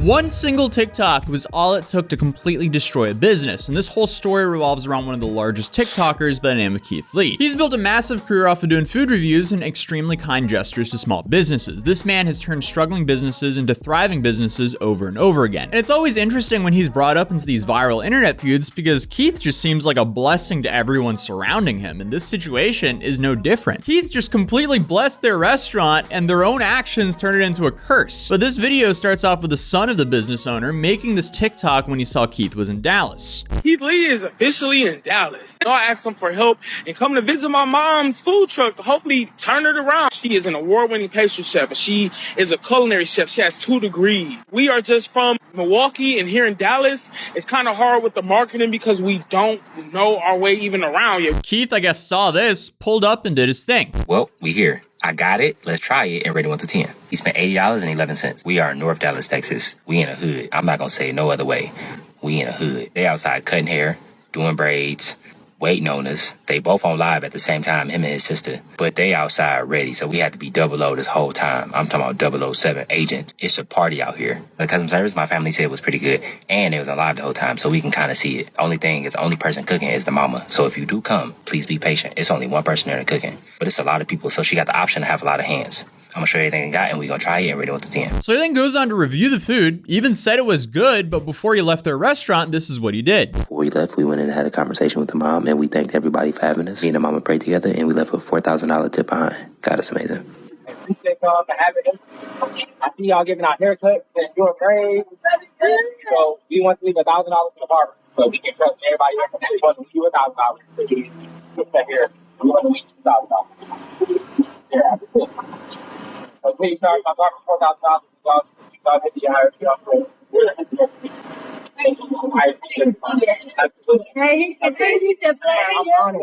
One single TikTok was all it took to completely destroy a business, and this whole story revolves around one of the largest TikTokers by the name of Keith Lee. He's built a massive career off of doing food reviews and extremely kind gestures to small businesses. This man has turned struggling businesses into thriving businesses over and over again. And it's always interesting when he's brought up into these viral internet feuds because Keith just seems like a blessing to everyone surrounding him, and this situation is no different. Keith just completely blessed their restaurant and their own actions turned it into a curse. But this video starts off with the son of the business owner making this TikTok when he saw Keith was in Dallas. Keith Lee is officially in Dallas. I asked him for help and come to visit my mom's food truck to hopefully turn it around. She is an award-winning pastry chef, and she is a culinary chef. She has 2 degrees. We are just from Milwaukee, and here in Dallas, it's kind of hard with the marketing because we don't know our way even around yet. Keith, I guess, saw this, pulled up, and did his thing. Well, we here. I got it. Let's try it and rate it 1 to 10. He spent $80.11. We are in North Dallas, Texas. We in a hood. I'm not going to say it no other way. We in a hood. They outside cutting hair, doing braids, waiting on us. They both on live at the same time, him and his sister. But they outside ready, so we had to be 00 this whole time. I'm talking about 007 agents. It's a party out here. The customer service, my family said, was pretty good. And it was on live the whole time, so we can kind of see it. Only thing is, the only person cooking is the mama. So if you do come, please be patient. It's only one person there cooking. But it's a lot of people, so she got the option to have a lot of hands. I'm gonna show you everything I got, and we're gonna try it and rate it 1 to 10. So he then goes on to review the food, even said it was good, but before he left their restaurant, this is what he did. Before we left, we went in and had a conversation with the mom, and we thanked everybody for having us. Me and the mama prayed together, and we left with a $4,000 tip behind. God, it's amazing. Appreciate y'all for having us. I see y'all giving out haircuts and doing braids. So we want to leave $1,000 for the barber, so we can trust everybody else. We want to leave you $1,000 for you with the hair. We want to leave you $1,000. Yeah. So please charge my barber $4,000 because you guys hit the higher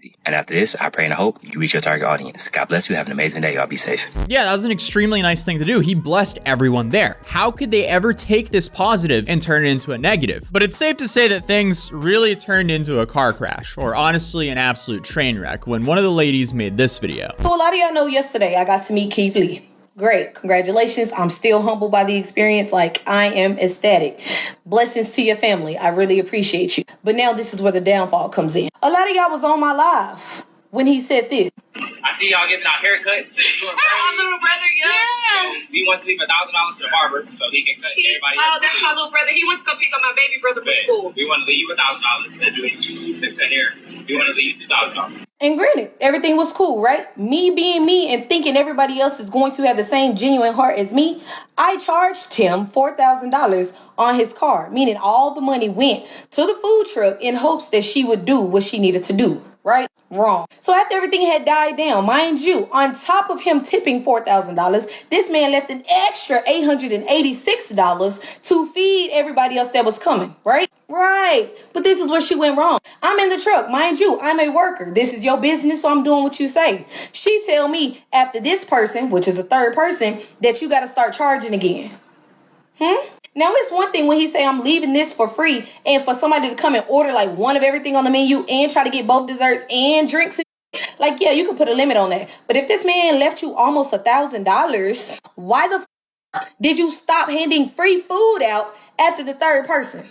fee. And after this, I pray and I hope you reach your target audience. God bless you. Have an amazing day. Y'all be safe. Yeah, that was an extremely nice thing to do. He blessed everyone there. How could they ever take this positive and turn it into a negative? But it's safe to say that things really turned into a car crash, or honestly, an absolute train wreck when one of the ladies made this video. So a lot of y'all know yesterday I got to meet Keith Lee. Great. Congratulations. I'm still humbled by the experience. Like, I am ecstatic. Blessings to your family. I really appreciate you. But now this is where the downfall comes in. A lot of y'all was on my live when he said this. I see y'all giving out haircuts. My little brother, yeah. We want to leave $1,000 to the barber so he can cut everybody. Oh, that's my little brother. He went to go pick up my baby brother from school. We want to leave you $1,000 to do to hair. We want to leave you $2,000. And granted, everything was cool, right? Me being me and thinking everybody else is going to have the same genuine heart as me, I charged him $4,000 on his card, meaning all the money went to the food truck in hopes that she would do what she needed to do, right? Wrong. So after everything had died down, mind you, on top of him tipping $4,000, this man left an extra $886 to feed everybody else that was coming, right? Right. But this is where she went wrong. I'm in the truck. Mind you, I'm a worker. This is your business, so I'm doing what you say. She tell me after this person, which is a third person, that you got to start charging again. Now, it's one thing when he say I'm leaving this for free and for somebody to come and order like one of everything on the menu and try to get both desserts and drinks. Like, yeah, you can put a limit on that. But if this man left you almost $1,000, why the did you stop handing free food out after the third person?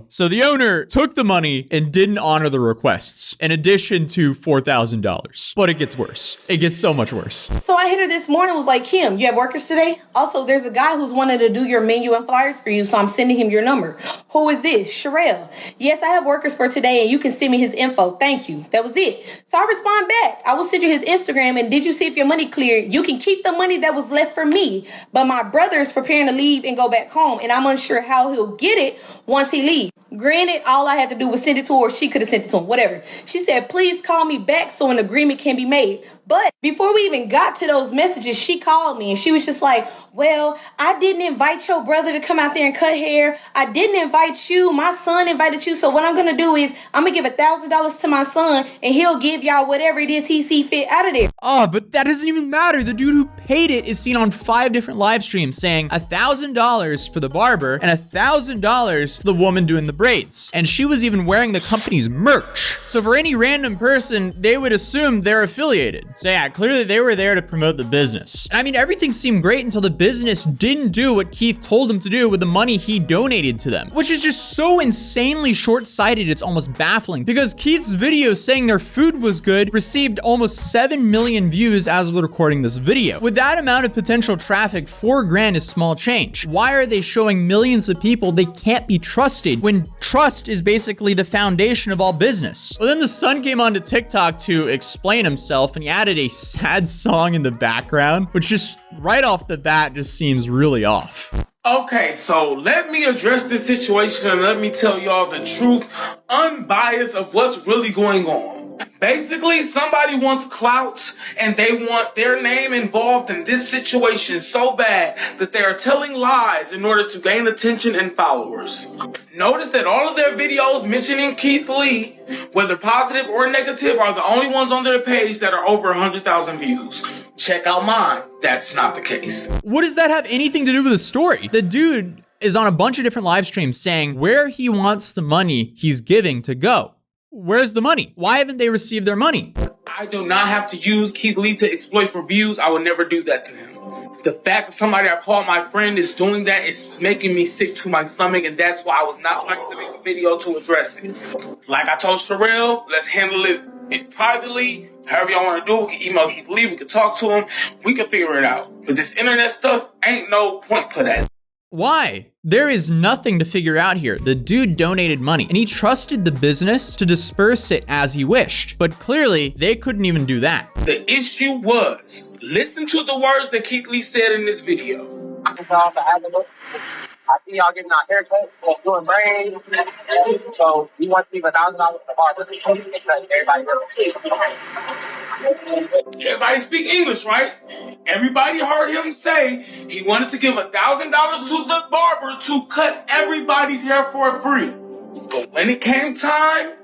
So the owner took the money and didn't honor the requests, in addition to $4,000. But it gets worse. It gets so much worse. So I hit her this morning, was like, Kim, you have workers today? Also, there's a guy who's wanted to do your menu and flyers for you, so I'm sending him your number. Who is this? Sherelle. Yes, I have workers for today, and you can send me his info. Thank you. That was it. So I respond back. I will send you his Instagram, and did you see if your money cleared? You can keep the money that was left for me, but my brother is preparing to leave and go back home, and I'm unsure how he'll get it once he leaves. Granted, all I had to do was send it to her, or she could have sent it to him, whatever. She said, please call me back so an agreement can be made. But before we even got to those messages, she called me and she was just like, well, I didn't invite your brother to come out there and cut hair. I didn't invite you. My son invited you. So what I'm going to do is I'm going to give $1,000 to my son and he'll give y'all whatever it is he see fit out of there. Oh, but that doesn't even matter. The dude who paid it is seen on 5 different live streams saying $1,000 for the barber and $1,000 to the woman doing the braids. And she was even wearing the company's merch. So for any random person, they would assume they're affiliated. So yeah, clearly they were there to promote the business. I mean, everything seemed great until the business didn't do what Keith told them to do with the money he donated to them, which is just so insanely short-sighted, it's almost baffling, because Keith's video saying their food was good received almost 7 million views as of recording this video. With that amount of potential traffic, $4 grand is small change. Why are they showing millions of people they can't be trusted when trust is basically the foundation of all business? Well, then the son came onto TikTok to explain himself, and he added a sad song in the background, which just right off the bat just seems really off. Okay, so let me address this situation and let me tell y'all the truth, unbiased of what's really going on. Basically, somebody wants clout and they want their name involved in this situation so bad that they are telling lies in order to gain attention and followers. Notice that all of their videos mentioning Keith Lee, whether positive or negative, are the only ones on their page that are over 100,000 views. Check out mine. That's not the case. What does that have anything to do with the story? The dude is on a bunch of different live streams saying where he wants the money he's giving to go. Where's the money? Why haven't they received their money? I do not have to use Keith Lee to exploit for views. I would never do that to him. The fact that somebody I call my friend is doing that is making me sick to my stomach, and that's why I was not trying to make a video to address it. Like I told Sherelle, let's handle it privately. However y'all want to do it, we can email Keith Lee, we can talk to him, we can figure it out. But this internet stuff, ain't no point for that. Why? There is nothing to figure out here. The dude donated money and he trusted the business to disperse it as he wished. But clearly, they couldn't even do that. The issue was, listen to the words that Keith Lee said in this video. I see y'all getting our haircut and doing braids. So we want to leave $1,000 in the barber. Everybody speak English, right? Everybody heard him say he wanted to give $1,000 to the barber to cut everybody's hair for free. But when it came time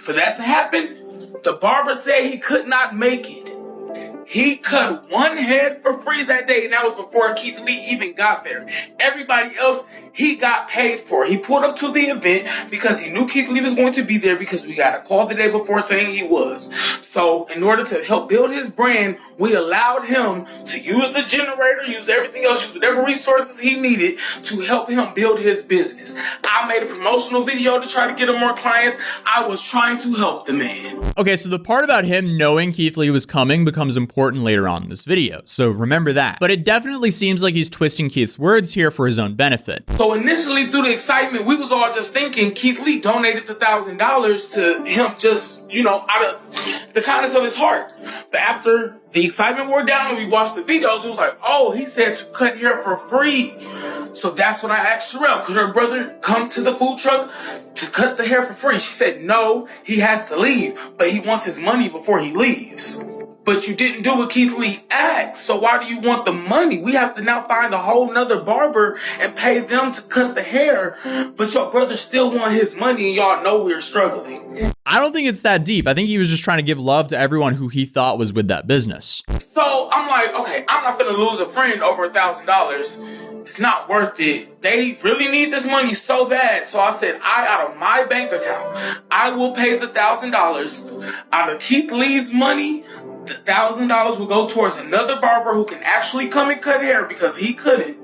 for that to happen, the barber said he could not make it. He cut one head for free that day, and that was before Keith Lee even got there. Everybody else, he got paid for. He pulled up to the event because he knew Keith Lee was going to be there because we got a call the day before saying he was. So in order to help build his brand, we allowed him to use the generator, use everything else, use whatever resources he needed to help him build his business. I made a promotional video to try to get him more clients. I was trying to help the man. Okay, so the part about him knowing Keith Lee was coming becomes important later on in this video, so remember that. But it definitely seems like he's twisting Keith's words here for his own benefit. So initially, through the excitement, we was all just thinking Keith Lee donated the $1,000 to him just, out of the kindness of his heart. But after the excitement wore down and we watched the videos, it was like, oh, he said to cut hair for free. So that's when I asked Sherelle, could her brother come to the food truck to cut the hair for free? She said, no, he has to leave, but he wants his money before he leaves. But you didn't do what Keith Lee asked, so why do you want the money? We have to now find a whole nother barber and pay them to cut the hair, but your brother still want his money and y'all know we're struggling. I don't think it's that deep. I think he was just trying to give love to everyone who he thought was with that business. So I'm like, okay, I'm not gonna lose a friend over $1,000. It's not worth it. They really need this money so bad. So I said, out of my bank account, I will pay the $1,000. Out of Keith Lee's money, the $1,000 will go towards another barber who can actually come and cut hair because he couldn't.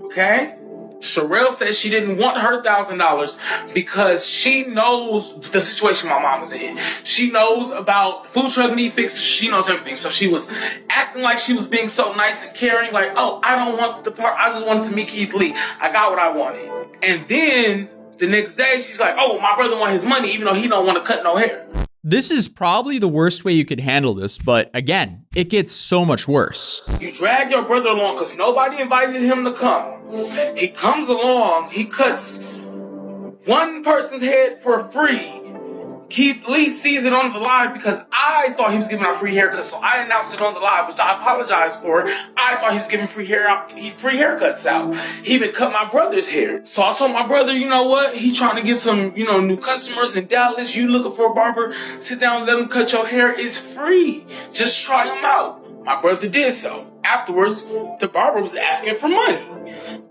Okay? Sherelle said she didn't want her $1,000 because she knows the situation my mom was in. She knows about food truck need fixed. She knows everything. So she was acting like she was being so nice and caring. Like, oh, I don't want the part. I just wanted to meet Keith Lee. I got what I wanted. And then the next day she's like, oh, my brother want his money even though he don't want to cut no hair. This is probably the worst way you could handle this, but again, it gets so much worse. You drag your brother along because nobody invited him to come. He comes along, he cuts one person's head for free. Keith Lee sees it on the live because I thought he was giving out free haircuts, so I announced it on the live, which I apologize for. I thought he was giving free haircuts out. He even cut my brother's hair. So I told my brother, you know what? He trying to get some, new customers in Dallas. You looking for a barber? Sit down and let him cut your hair. It's free. Just try him out. My brother did so. Afterwards, the barber was asking for money.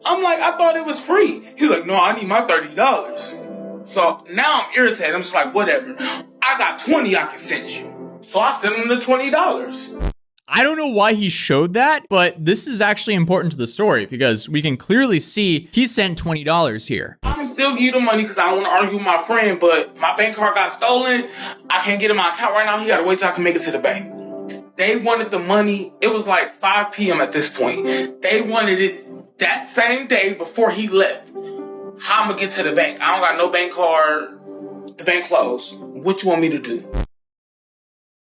I'm like, I thought it was free. He was like, no, I need my $30. So now I'm irritated. I'm just like, whatever. I got 20 I can send you. So I sent him the $20. I don't know why he showed that, but this is actually important to the story because we can clearly see he sent $20 here. I can still give you the money because I don't want to argue with my friend, but my bank card got stolen. I can't get in my account right now. He got to wait till I can make it to the bank. They wanted the money. It was like 5 p.m. at this point. They wanted it that same day before he left. How I'm going to get to the bank? I don't got no bank card. The bank closed. What you want me to do?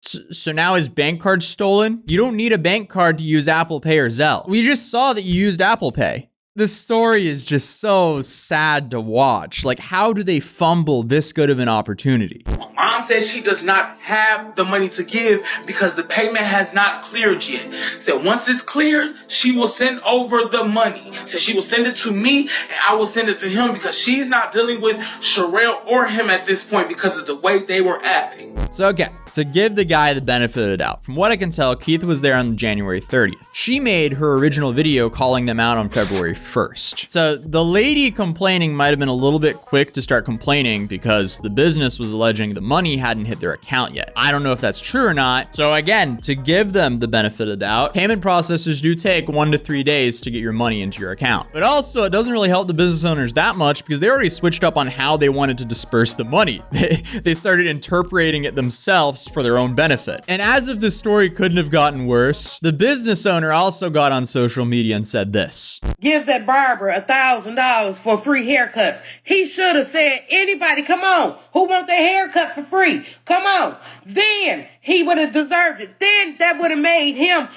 So now his bank card's stolen? You don't need a bank card to use Apple Pay or Zelle. We just saw that you used Apple Pay. This story is just so sad to watch. Like, how do they fumble this good of an opportunity? Mom says she does not have the money to give because the payment has not cleared yet. Said once it's cleared, she will send over the money. Said she will send it to me and I will send it to him because she's not dealing with Sherelle or him at this point because of the way they were acting. So, okay, to give the guy the benefit of the doubt, from what I can tell, Keith was there on January 30th. She made her original video calling them out on February 1st. So the lady complaining might have been a little bit quick to start complaining because the business was alleging the money hadn't hit their account yet. I don't know if that's true or not. So again, to give them the benefit of the doubt, payment processors do take 1 to 3 days to get your money into your account. But also, it doesn't really help the business owners that much because they already switched up on how they wanted to disperse the money. They started interpreting it themselves for their own benefit. And as if this story couldn't have gotten worse, the business owner also got on social media and said this. Give that barber $1,000 for free haircuts. He should have said, anybody, come on, who want their haircut for free? Come on. Then he would have deserved it. Then that would have made him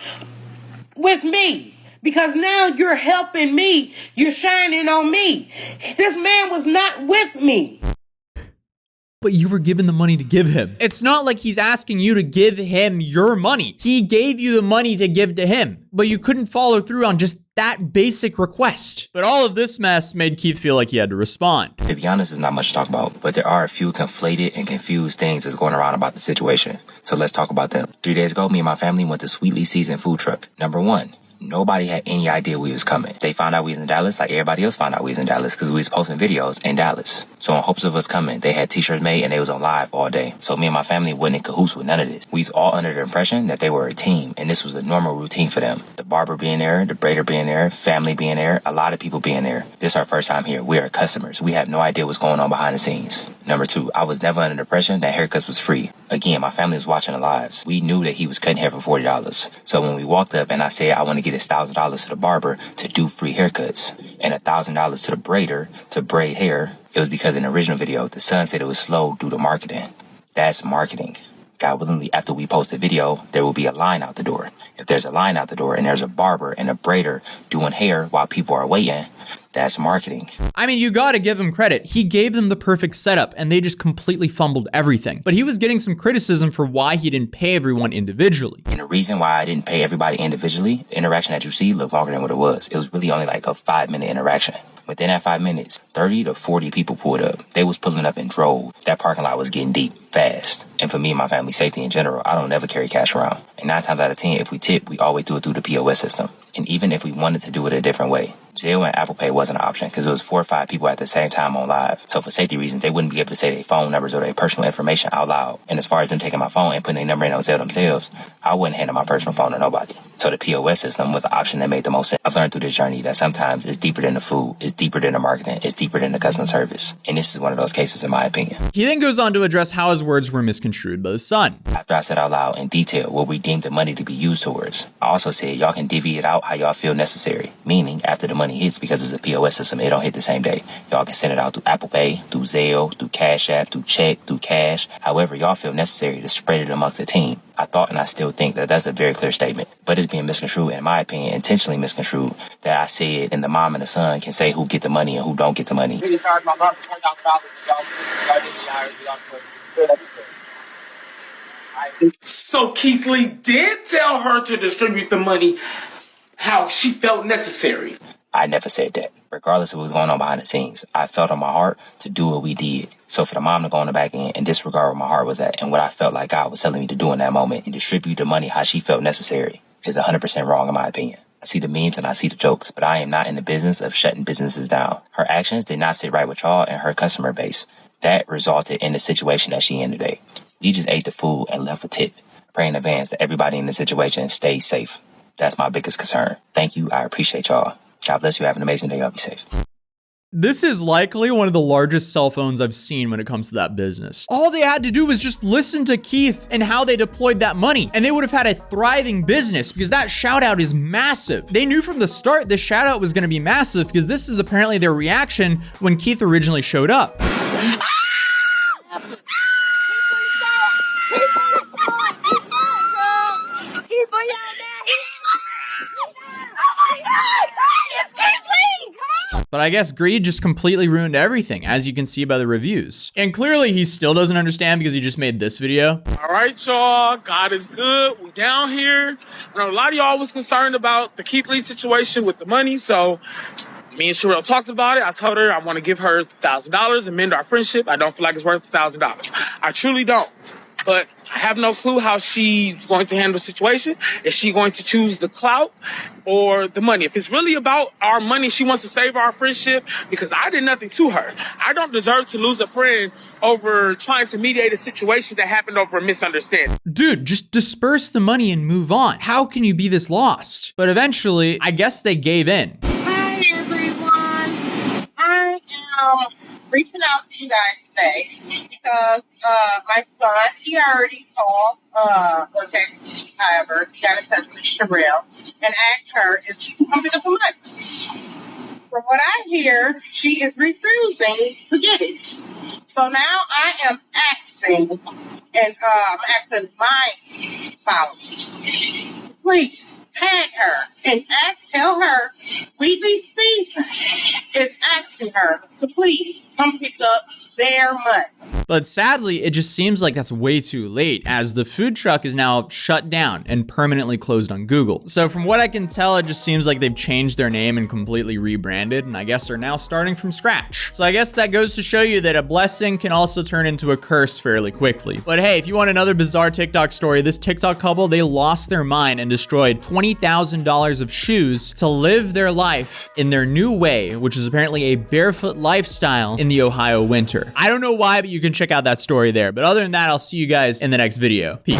with me. Because now you're helping me. You're shining on me. This man was not with me. But you were given the money to give him. It's not like he's asking you to give him your money. He gave you the money to give to him, but you couldn't follow through on just that basic request. But all of this mess made Keith feel like he had to respond. To be honest, there's not much to talk about, but there are a few conflated and confused things that's going around about the situation. So let's talk about them. 3 days ago, me and my family went to Sweetly Seasoned Food Truck. Number one, nobody had any idea we was coming. They found out we was in Dallas like everybody else found out we was in Dallas because we was posting videos in Dallas. So in hopes of us coming, they had t-shirts made and they was on live all day. So me and my family wasn't in cahoots with none of this. We was all under the impression that they were a team and this was a normal routine for them. The barber being there, the braider being there, family being there, a lot of people being there. This is our first time here. We are customers. We have no idea what's going on behind the scenes. Number two, I was never under the impression that haircuts was free. Again, my family was watching the lives. We knew that he was cutting hair for $40. So when we walked up and I said I want to get his $1,000 to the barber to do free haircuts and $1,000 to the braider to braid hair, it was because in the original video, the son said it was slow due to marketing. That's marketing. God willingly, after we post the video, there will be a line out the door. If there's a line out the door and there's a barber and a braider doing hair while people are waiting, that's marketing. I mean, you gotta give him credit. He gave them the perfect setup and they just completely fumbled everything. But he was getting some criticism for why he didn't pay everyone individually. And the reason why I didn't pay everybody individually, the interaction that you see looked longer than what it was. It was really only like a 5-minute interaction. Within that 5 minutes, 30 to 40 people pulled up. They was pulling up in droves. That parking lot was getting deep fast. And for me and my family's safety in general, I don't never carry cash around. And 9 times out of 10, if we tip, we always do it through the POS system. And even if we wanted to do it a different way, Zelle and Apple Pay wasn't an option because it was 4 or 5 people at the same time on live. So for safety reasons, they wouldn't be able to say their phone numbers or their personal information out loud. And as far as them taking my phone and putting their number in on Zelle themselves, I wouldn't hand my personal phone to nobody. So the POS system was the option that made the most sense. I've learned through this journey that sometimes it's deeper than the food, it's deeper than the marketing, it's deeper than the customer service. And this is one of those cases in my opinion. He then goes on to address how his words were misconstrued by the son. After I said out loud in detail what we deemed the money to be used towards, I also said y'all can divvy it out how y'all feel necessary. Meaning after the money hits, because it's a POS system, it don't hit the same day. Y'all can send it out through Apple Pay, through Zelle, through Cash App, through check, through cash, however y'all feel necessary to spread it amongst the team. I thought and I still think that that's a very clear statement, but it's being misconstrued, in my opinion, intentionally misconstrued, that I said and the mom and the son can say who get the money and who don't get the money. So Keith Lee did tell her to distribute the money how she felt necessary. I never said that. Regardless of what was going on behind the scenes, I felt on my heart to do what we did. So for the mom to go on the back end and disregard where my heart was at and what I felt like God was telling me to do in that moment and distribute the money how she felt necessary is 100% wrong in my opinion. I see the memes and I see the jokes, but I am not in the business of shutting businesses down. Her actions did not sit right with y'all and her customer base. That resulted in the situation that she in today. You just ate the food and left a tip. Pray in advance that everybody in the situation stays safe. That's my biggest concern. Thank you. I appreciate y'all. God bless you. Have an amazing day. Y'all be safe. This is likely one of the largest cell phones I've seen when it comes to that business. All they had to do was just listen to Keith and how they deployed that money, and they would have had a thriving business because that shout out is massive. They knew from the start this shout out was going to be massive because this is apparently their reaction when Keith originally showed up. But I guess greed just completely ruined everything, as you can see by the reviews. And clearly he still doesn't understand because he just made this video. All right, y'all. God is good. We down here. I know a lot of y'all was concerned about the Keith Lee situation with the money, so me and Sherelle talked about it. I told her I want to give her $1,000 and mend our friendship. I don't feel like it's worth $1,000. I truly don't. But I have no clue how she's going to handle the situation. Is she going to choose the clout or the money? If it's really about our money, she wants to save our friendship because I did nothing to her. I don't deserve to lose a friend over trying to mediate a situation that happened over a misunderstanding. Dude, just disperse the money and move on. How can you be this lost? But eventually, I guess they gave in. Hi, everyone. I am reaching out to you guys today because my son, he already called or texted me, however, he got in touch with Sherelle and asked her if she can come pick up the money. From what I hear, she is refusing to get it. So now I am asking, and I'm asking my followers to please tag her and tell her Sweetly Season is asking her to please come pick up their money. But sadly, it just seems like that's way too late, as the food truck is now shut down and permanently closed on Google. So from what I can tell, it just seems like they've changed their name and completely rebranded, and I guess they're now starting from scratch. So I guess that goes to show you that a blessing can also turn into a curse fairly quickly. But hey, if you want another bizarre TikTok story, this TikTok couple, they lost their mind and destroyed $20,000 of shoes to live their life in their new way, which is apparently a barefoot lifestyle in the Ohio winter. I don't know why, but you can check out that story there. But other than that, I'll see you guys in the next video. Peace.